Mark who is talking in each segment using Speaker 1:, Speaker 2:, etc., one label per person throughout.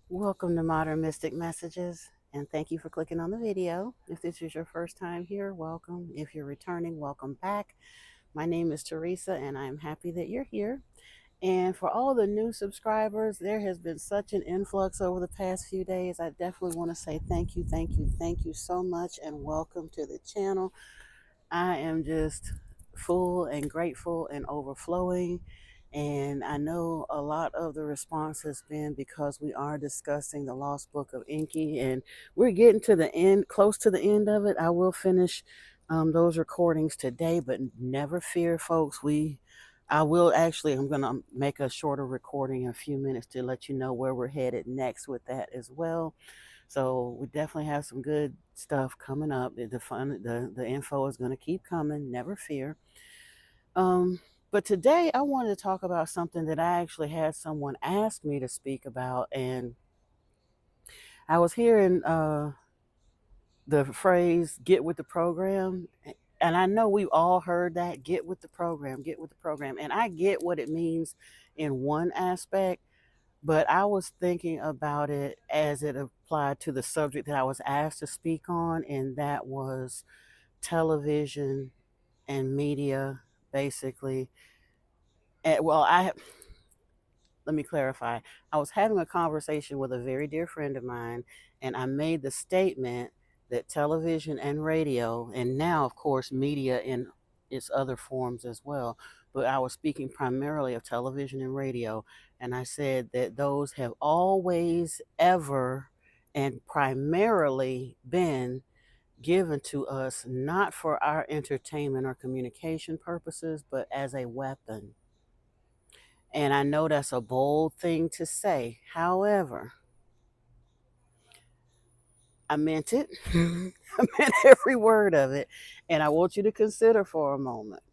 Speaker 1: Welcome to Modern Mystic Messages, and thank you for clicking on the video. If this is your first time here, welcome. If you're returning, welcome back. My name is Teresa, and I'm happy that you're here. And for all the new subscribers, there has been such an influx over the past few days. I definitely want to say thank you, thank you, thank you so much, and welcome to the channel. I am just full and grateful and overflowing. And I know a lot of the response has been because we are discussing the Lost Book of Inky, and we're getting to the end, close to the end of it. I will finish those recordings today, but never fear, folks. I will actually, I'm going to make a shorter recording in a few minutes to let you know where we're headed next with that as well. So we definitely have some good stuff coming up. The info is going to keep coming. Never fear. But today I wanted to talk about something that I actually had someone ask me to speak about, and I was hearing the phrase "get with the program." And I know we've all heard that, get with the program, get with the program. And I get what it means in one aspect, but I was thinking about it as it applied to the subject that I was asked to speak on, and that was television and media, basically. And let me clarify. I was having a conversation with a very dear friend of mine, and I made the statement that television and radio, and now, of course, media in its other forms as well, but I was speaking primarily of television and radio, and I said that those have always, ever, and primarily been given to us not for our entertainment or communication purposes, but as a weapon. And I know that's a bold thing to say. However, I meant it. I meant every word of it. And I want you to consider for a moment.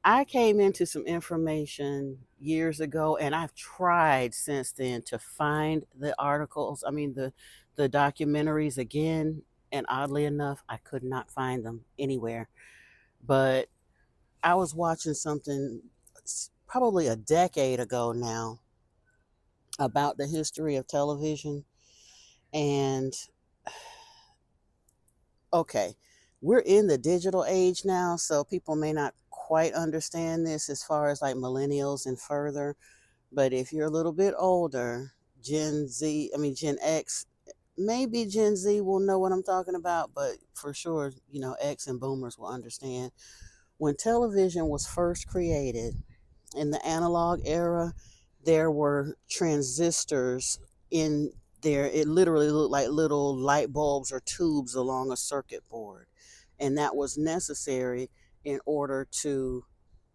Speaker 1: I came into some information years ago, and I've tried since then to find the articles, the documentaries again. And oddly enough, I could not find them anywhere. But I was watching something probably a decade ago now about the history of television. And okay, we're in the digital age now, so people may not quite understand this as far as like millennials and further. But if you're a little bit older, Gen X, maybe Gen Z will know what I'm talking about, but for sure, X and boomers will understand. When television was first created in the analog era, there were transistors in there. It literally looked like little light bulbs or tubes along a circuit board. And that was necessary in order to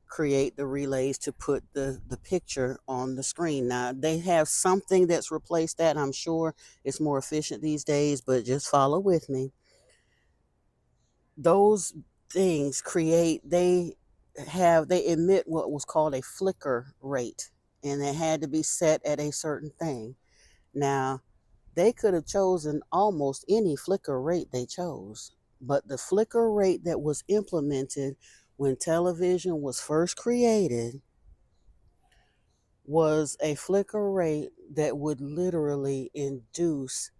Speaker 1: create the relays to put the picture on the screen. Now, they have something that's replaced that. I'm sure it's more efficient these days, but just follow with me. Those things they emit what was called a flicker rate, and it had to be set at a certain thing. Now, they could have chosen almost any flicker rate they chose, but the flicker rate that was implemented when television was first created was a flicker rate that would literally induce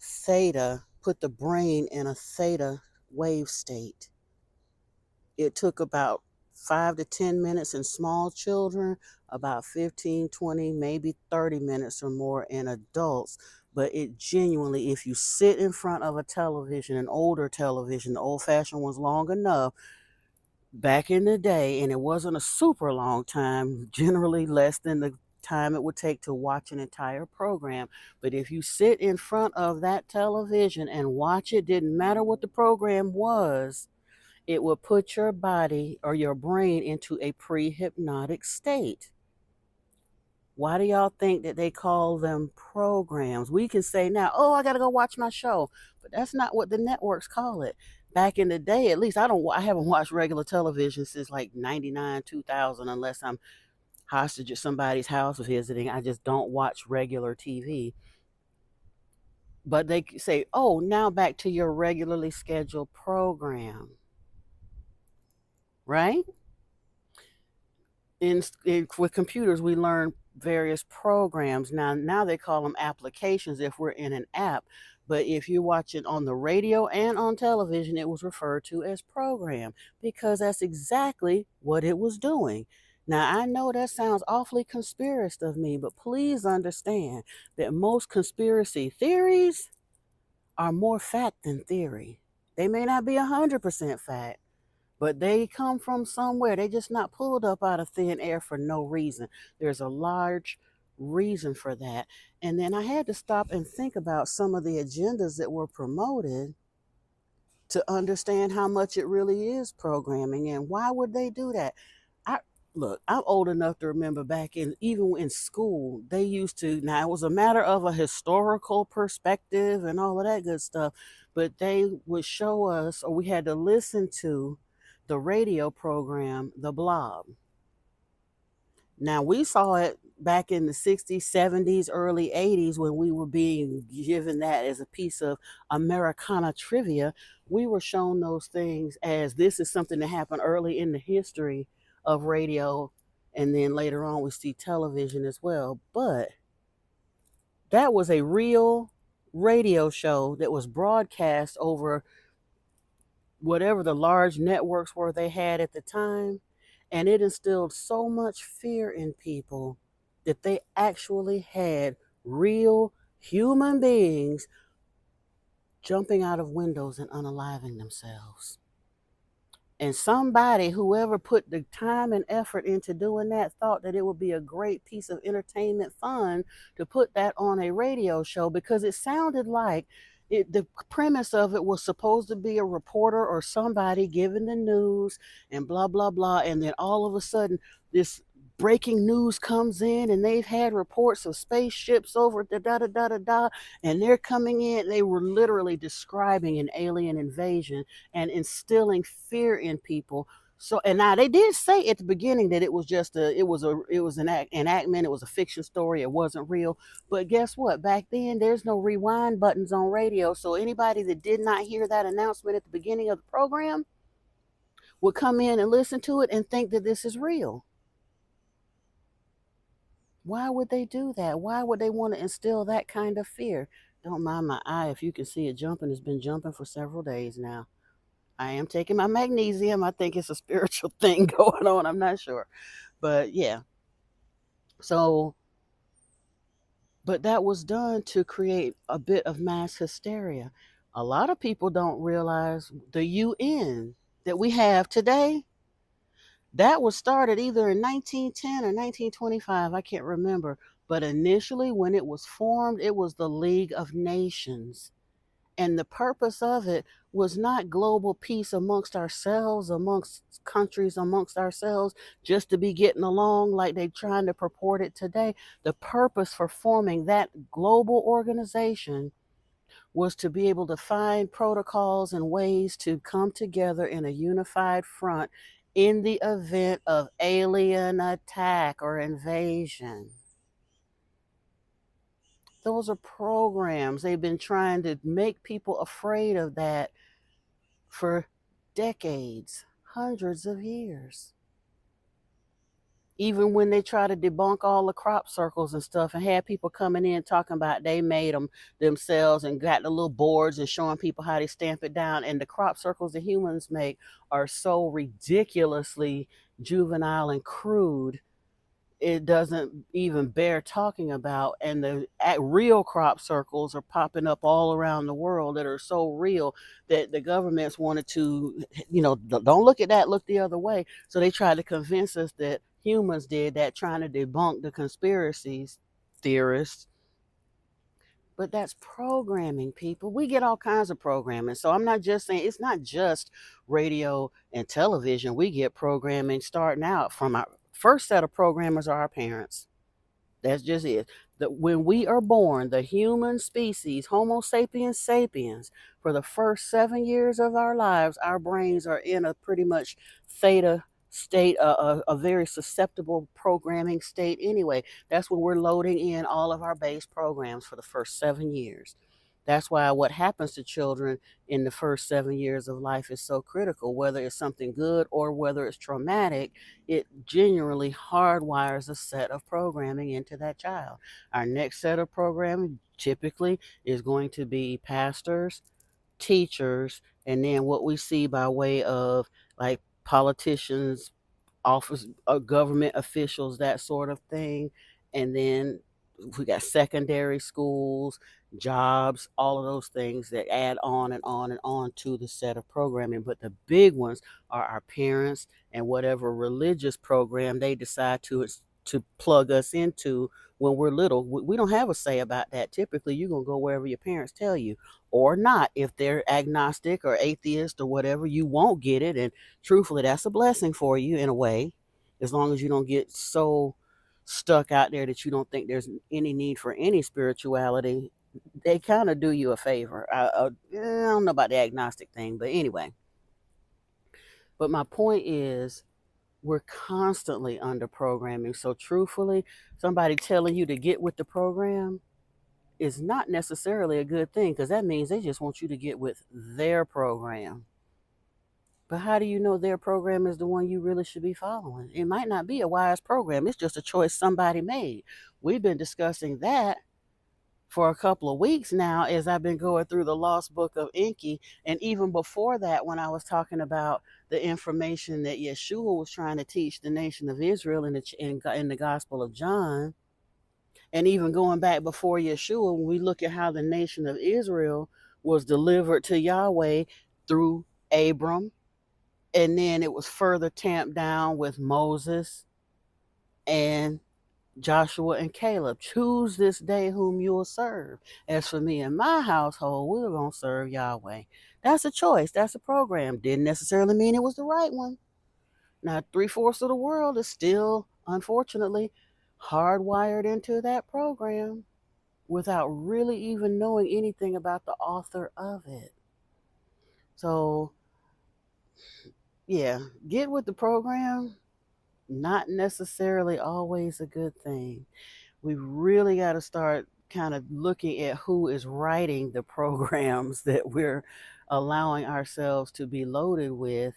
Speaker 1: theta, put the brain in a theta wave state. It took about 5 to 10 minutes in small children, about 15, 20, maybe 30 minutes or more in adults. But it genuinely, if you sit in front of a television, an older television, the old fashioned ones long enough, back in the day, and it wasn't a super long time, generally less than the time it would take to watch an entire program. But if you sit in front of that television and watch it, didn't matter what the program was, it will put your body or your brain into a pre-hypnotic state. Why do y'all think that they call them programs? We can say now, oh, I got to go watch my show, but that's not what the networks call it. Back in the day, at least I haven't watched regular television since like 99, 2000, unless I'm hostage at somebody's house visiting. I just don't watch regular TV. But they say, oh, now back to your regularly scheduled program, right? With computers, we learn various programs. Now they call them applications if we're in an app. But if you watch it on the radio and on television, it was referred to as program because that's exactly what it was doing. Now, I know that sounds awfully conspiracist of me, but please understand that most conspiracy theories are more fact than theory. They may not be 100% fact, but they come from somewhere. They just not pulled up out of thin air for no reason. There's a large reason for that. And then I had to stop and think about some of the agendas that were promoted to understand how much it really is programming and why would they do that. I Look, I'm old enough to remember back in even in school, they used to, now it was a matter of a historical perspective and all of that good stuff, but they would show us, or we had to listen to the radio program The Blob. Now we saw it back in the 60s, 70s, early 80s when we were being given that as a piece of Americana trivia. We were shown those things as this is something that happened early in the history of radio, and then later on we see television as well. But that was a real radio show that was broadcast over whatever the large networks were they had at the time. And it instilled so much fear in people that they actually had real human beings jumping out of windows and unaliving themselves. And somebody, whoever put the time and effort into doing that, thought that it would be a great piece of entertainment fun to put that on a radio show because it sounded like the premise of it was supposed to be a reporter or somebody giving the news and blah, blah, blah. And then all of a sudden, this breaking news comes in and they've had reports of spaceships over da da da da da da, and they're coming in. They were literally describing an alien invasion and instilling fear in people. So, and now they did say at the beginning that it was just it was an enactment, it was a fiction story, it wasn't real. But guess what? Back then, there's no rewind buttons on radio, so anybody that did not hear that announcement at the beginning of the program would come in and listen to it and think that this is real. Why would they do that? Why would they want to instill that kind of fear? Don't mind my eye. If you can see it jumping, it's been jumping for several days now. I am taking my magnesium. I think it's a spiritual thing going on. I'm not sure. But yeah. So, but that was done to create a bit of mass hysteria. A lot of people don't realize the UN that we have today, that was started either in 1910 or 1925. I can't remember. But initially, when it was formed, it was the League of Nations. And the purpose of it was not global peace amongst ourselves, amongst countries, amongst ourselves, just to be getting along like they're trying to purport it today. The purpose for forming that global organization was to be able to find protocols and ways to come together in a unified front in the event of alien attack or invasion. Those are programs. They've been trying to make people afraid of that for decades, hundreds of years. Even when they try to debunk all the crop circles and stuff and had people coming in talking about they made them themselves and got the little boards and showing people how they stamp it down. And the crop circles that humans make are so ridiculously juvenile and crude, it doesn't even bear talking about. And the real crop circles are popping up all around the world that are so real that the governments wanted to, don't look at that, look the other way. So they tried to convince us that humans did that, trying to debunk the conspiracies theorists. But that's programming, people. We get all kinds of programming. So I'm not just saying it's not just radio and television. We get programming starting out from our first set of programmers are our parents. That's just it. That when we are born, the human species, Homo sapiens sapiens, for the first 7 years of our lives, our brains are in a pretty much theta state, a very susceptible programming state anyway. That's when we're loading in all of our base programs for the first 7 years. That's why what happens to children in the first 7 years of life is so critical, whether it's something good or whether it's traumatic. It genuinely hardwires a set of programming into that child. Our next set of programming typically is going to be pastors, teachers, and then what we see by way of like politicians, office, government officials, that sort of thing. And then we got secondary schools, jobs, all of those things that add on and on and on to the set of programming. But the big ones are our parents and whatever religious program they decide to plug us into when we're little. We don't have a say about that. Typically, you're going to go wherever your parents tell you or not. If they're agnostic or atheist or whatever, you won't get it. And truthfully, that's a blessing for you in a way, as long as you don't get so stuck out there that you don't think there's any need for any spirituality. They kind of do you a favor. I don't know about the agnostic thing, but anyway. But my point is, we're constantly under programming. So, truthfully, somebody telling you to get with the program is not necessarily a good thing, because that means they just want you to get with their program. But how do you know their program is the one you really should be following? It might not be a wise program. It's just a choice somebody made. We've been discussing that for a couple of weeks now as I've been going through the Lost Book of Enki. And even before that, when I was talking about the information that Yeshua was trying to teach the nation of Israel in the Gospel of John, and even going back before Yeshua, when we look at how the nation of Israel was delivered to Yahweh through Abram, and then it was further tamped down with Moses and Joshua and Caleb. Choose this day whom you will serve. As for me and my household, we're going to serve Yahweh. That's a choice. That's a program. Didn't necessarily mean it was the right one. Now, three-fourths of the world is still, unfortunately, hardwired into that program without really even knowing anything about the author of it. So, yeah, get with the program. Not necessarily always a good thing. We really got to start kind of looking at who is writing the programs that we're allowing ourselves to be loaded with,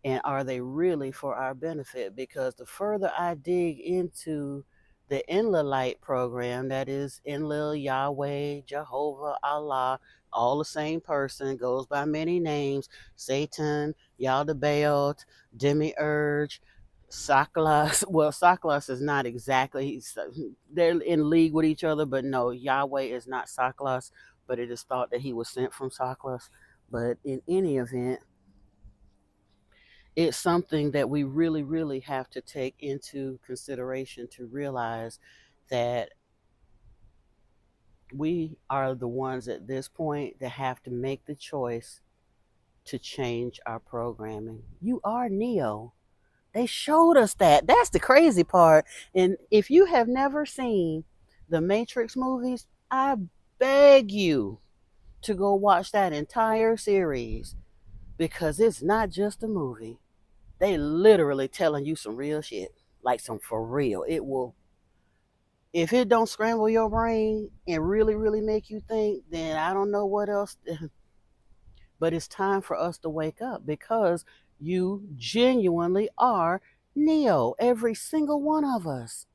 Speaker 1: and are they really for our benefit? Because the further I dig into the Enlilite program, that is Enlil, Yahweh, Jehovah, Allah, all the same person, goes by many names: Satan, Yaldabaoth, Demiurge, Saklas. Well, Saklas is not exactly, they're in league with each other, but no, Yahweh is not Saklas, but it is thought that he was sent from Saklas. But in any event, it's something that we really, really have to take into consideration to realize that we are the ones at this point that have to make the choice to change our programming. You are Neo. They showed us that. That's the crazy part. And if you have never seen the Matrix movies, I beg you to go watch that entire series, because it's not just a movie. They literally telling you some real shit, like some for real. It will, if it don't scramble your brain and really, really make you think, then I don't know what else. But it's time for us to wake up, because you genuinely are Neo, every single one of us.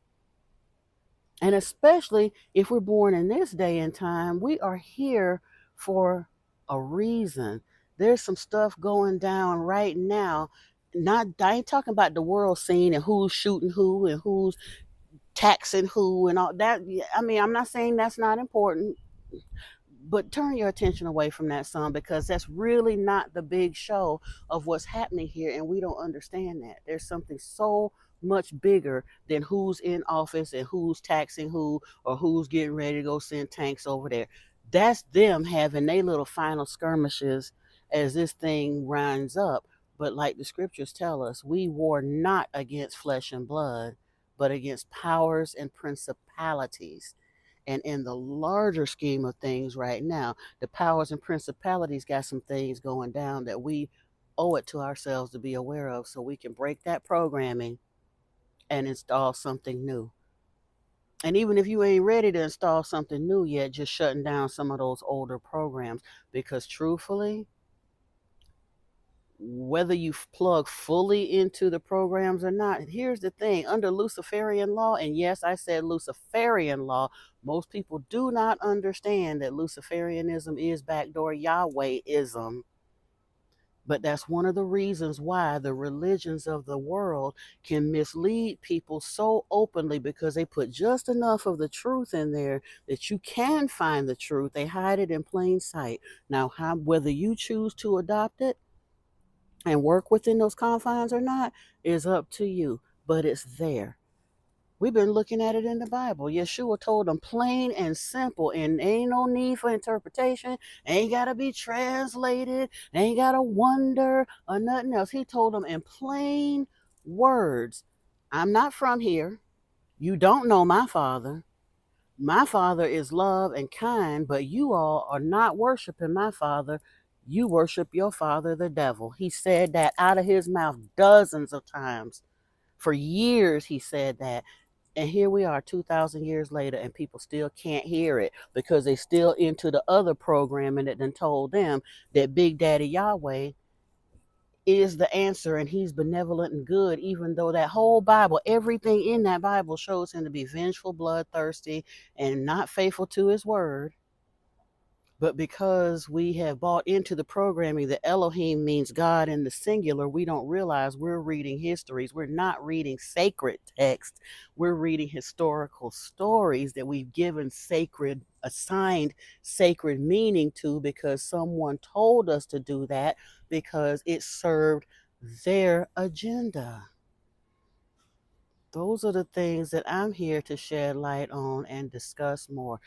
Speaker 1: And especially if we're born in this day and time, we are here for a reason. There's some stuff going down right now. Not, I ain't talking about the world scene and who's shooting who and who's taxing who and all that. I mean, I'm not saying that's not important, but turn your attention away from that, son, because that's really not the big show of what's happening here, and we don't understand that there's something so much bigger than who's in office and who's taxing who, or who's getting ready to go send tanks over there. That's them having their little final skirmishes as this thing winds up. But like the scriptures tell us, we war not against flesh and blood, but against powers and principalities. And in the larger scheme of things right now, the powers and principalities got some things going down that we owe it to ourselves to be aware of, so we can break that programming and install something new. And even if you ain't ready to install something new yet, just shutting down some of those older programs. Because truthfully, whether you plug fully into the programs or not, here's the thing: under Luciferian law, and yes, I said Luciferian law, most people do not understand that Luciferianism is backdoor Yahwehism. But that's one of the reasons why the religions of the world can mislead people so openly, because they put just enough of the truth in there that you can find the truth. They hide it in plain sight. Now, whether you choose to adopt it and work within those confines or not is up to you, but it's there. We've been looking at it in the Bible. Yeshua told them plain and simple, and ain't no need for interpretation. Ain't got to be translated. Ain't got to wonder or nothing else. He told them in plain words, I'm not from here. You don't know my Father. My Father is love and kind, but you all are not worshiping my Father. You worship your father, the devil. He said that out of his mouth dozens of times. For years, he said that. And here we are 2,000 years later, and people still can't hear it because they still into the other programming that then told them that Big Daddy Yahweh is the answer and he's benevolent and good, even though that whole Bible, everything in that Bible shows him to be vengeful, bloodthirsty, and not faithful to his word. But because we have bought into the programming that Elohim means God in the singular, we don't realize we're reading histories. We're not reading sacred text. We're reading historical stories that we've given assigned sacred meaning to because someone told us to do that because it served their agenda. Those are the things that I'm here to shed light on and discuss more.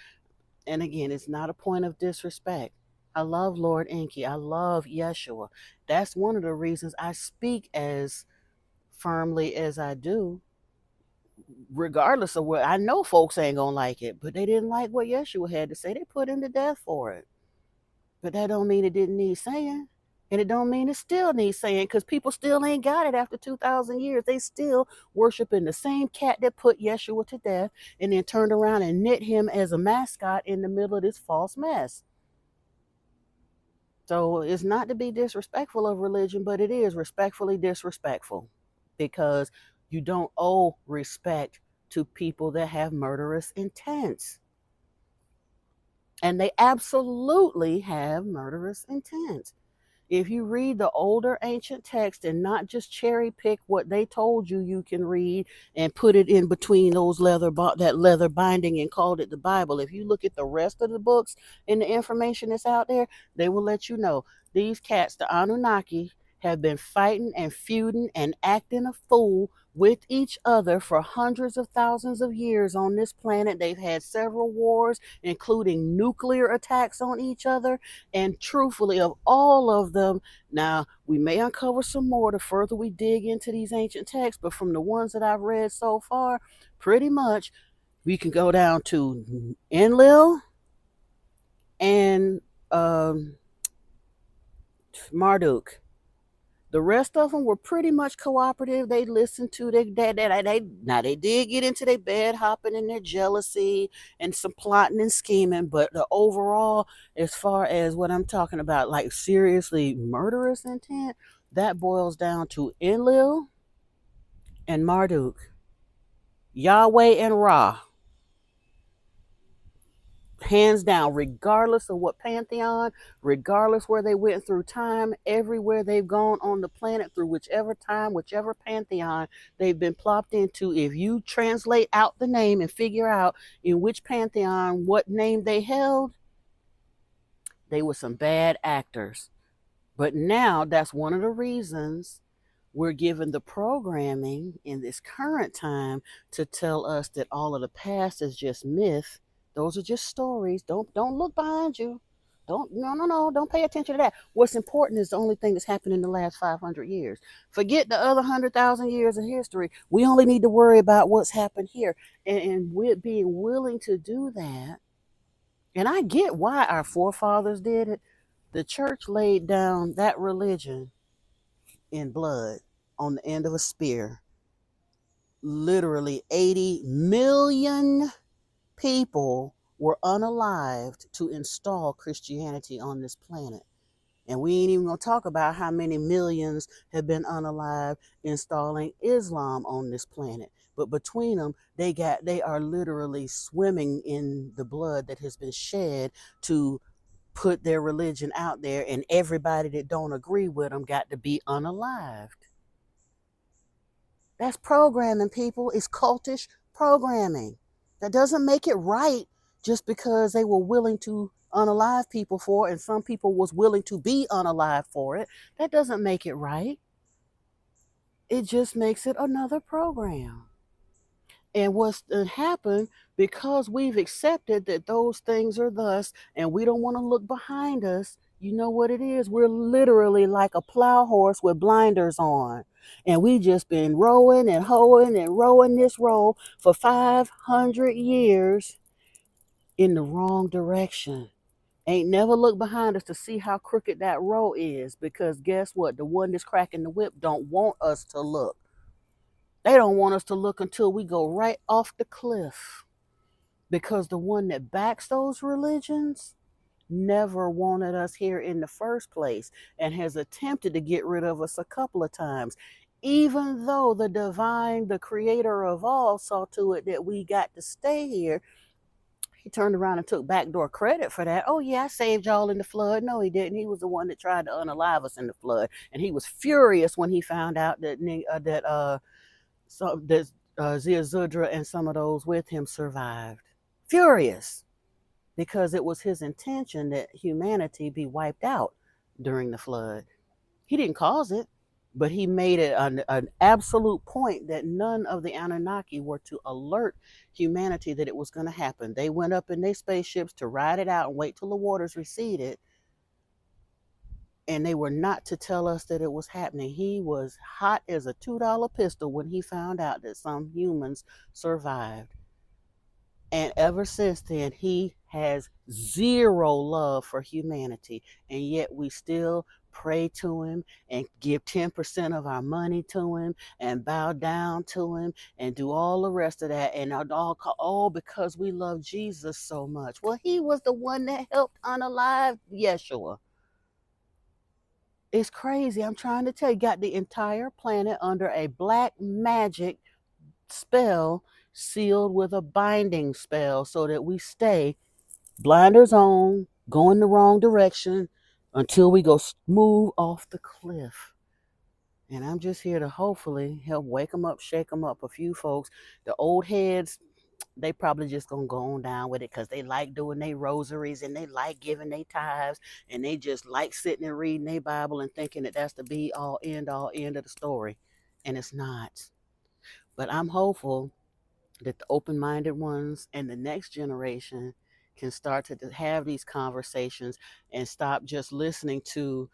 Speaker 1: And again, it's not a point of disrespect. I love Lord Enki. I love Yeshua. That's one of the reasons I speak as firmly as I do, regardless of what I know folks ain't gonna like it, but they didn't like what Yeshua had to say. They put him to death for it. But that don't mean it didn't need saying. And it don't mean it still needs saying, because people still ain't got it after 2,000 years. They still worshiping the same cat that put Yeshua to death and then turned around and knit him as a mascot in the middle of this false mess. So it's not to be disrespectful of religion, but it is respectfully disrespectful because you don't owe respect to people that have murderous intents. And they absolutely have murderous intents. If you read the older ancient text and not just cherry pick what they told you you can read and put it in between those that leather binding and called it the Bible, if you look at the rest of the books and the information that's out there, they will let you know these cats, the Anunnaki, have been fighting and feuding and acting a fool with each other for hundreds of thousands of years on this planet. They've had several wars, including nuclear attacks on each other. And truthfully, of all of them, now we may uncover some more the further we dig into these ancient texts, but from the ones that I've read so far, pretty much we can go down to Enlil and Marduk. The rest of them were pretty much cooperative. They listened to now they did get into their bed hopping and their jealousy and some plotting and scheming, but the overall, as far as what I'm talking about, like seriously murderous intent, that boils down to Enlil and Marduk, Yahweh and Ra, hands down, regardless of what pantheon, regardless where they went through time, everywhere they've gone on the planet, through whichever time, whichever pantheon they've been plopped into, if you translate out the name and figure out in which pantheon what name they held, they were some bad actors. But now that's one of the reasons we're given the programming in this current time to tell us that all of the past is just myth. Those are just stories. Don't look behind you. No. Don't pay attention to that. What's important is the only thing that's happened in the last 500 years. Forget the other 100,000 years of history. We only need to worry about what's happened here. And with being willing to do that, and I get why our forefathers did it. The church laid down that religion in blood on the end of a spear literally 80 million people were unalived to install Christianity on this planet. And we ain't even gonna talk about how many millions have been unalived installing Islam on this planet. But between them, they are literally swimming in the blood that has been shed to put their religion out there, and everybody that don't agree with them got to be unalived. That's programming, people. It's cultish programming. That doesn't make it right just because they were willing to unalive people for it and some people was willing to be unalive for it. That doesn't make it right. It just makes it another program. And what's happened, because we've accepted that those things are thus and we don't want to look behind us, you know what it is? We're literally like a plow horse with blinders on. And we just been rowing and hoeing and rowing this row for 500 years in the wrong direction. Ain't never look behind us to see how crooked that row is, because guess what? The one that's cracking the whip don't want us to look. They don't want us to look until we go right off the cliff, because the one that backs those religions never wanted us here in the first place and has attempted to get rid of us a couple of times. Even though the divine, the creator of all, saw to it that we got to stay here, he turned around and took backdoor credit for that. Oh, yeah, I saved y'all in the flood. No, he didn't. He was the one that tried to unalive us in the flood. And he was furious when he found out that Ziazudra and some of those with him survived. Furious, because it was his intention that humanity be wiped out during the flood. He didn't cause it, but he made it an absolute point that none of the Anunnaki were to alert humanity that it was going to happen. They went up in their spaceships to ride it out and wait till the waters receded, and they were not to tell us that it was happening. He was hot as a $2 pistol when he found out that some humans survived. And ever since then, he has zero love for humanity. And yet we still pray to him and give 10% of our money to him and bow down to him and do all the rest of that. And all because we love Jesus so much. Well, he was the one that helped unalive Yeshua. It's crazy. I'm trying to tell you, got the entire planet under a black magic spell, sealed with a binding spell, so that we stay blinders on, going the wrong direction until we go smooth off the cliff. And I'm just here to hopefully help wake them up, shake them up. A few folks, the old heads, they probably just gonna go on down with it because they like doing their rosaries and they like giving their tithes and they just like sitting and reading their Bible and thinking that that's the be all end of the story. And it's not. But I'm hopeful that the open-minded ones and the next generation can start to have these conversations and stop just listening to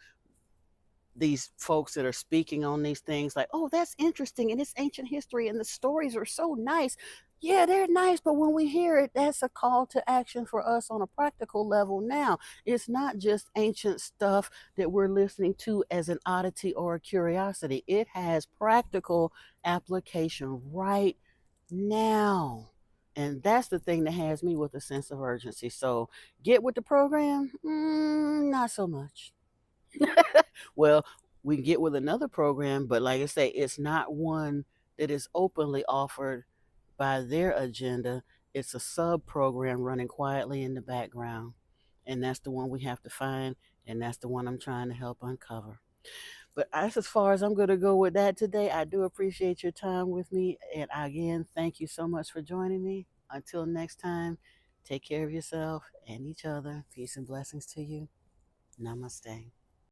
Speaker 1: these folks that are speaking on these things like, oh, that's interesting and it's ancient history and the stories are so nice. Yeah, they're nice, but when we hear it, that's a call to action for us on a practical level now. It's not just ancient stuff that we're listening to as an oddity or a curiosity. It has practical application right now. And that's the thing that has me with a sense of urgency. So get with the program? Not so much. Well, we can get with another program, but like I say, it's not one that is openly offered by their agenda. It's a sub program running quietly in the background. And that's the one we have to find. And that's the one I'm trying to help uncover. But that's as far as I'm going to go with that today. I do appreciate your time with me. And again, thank you so much for joining me. Until next time, take care of yourself and each other. Peace and blessings to you. Namaste.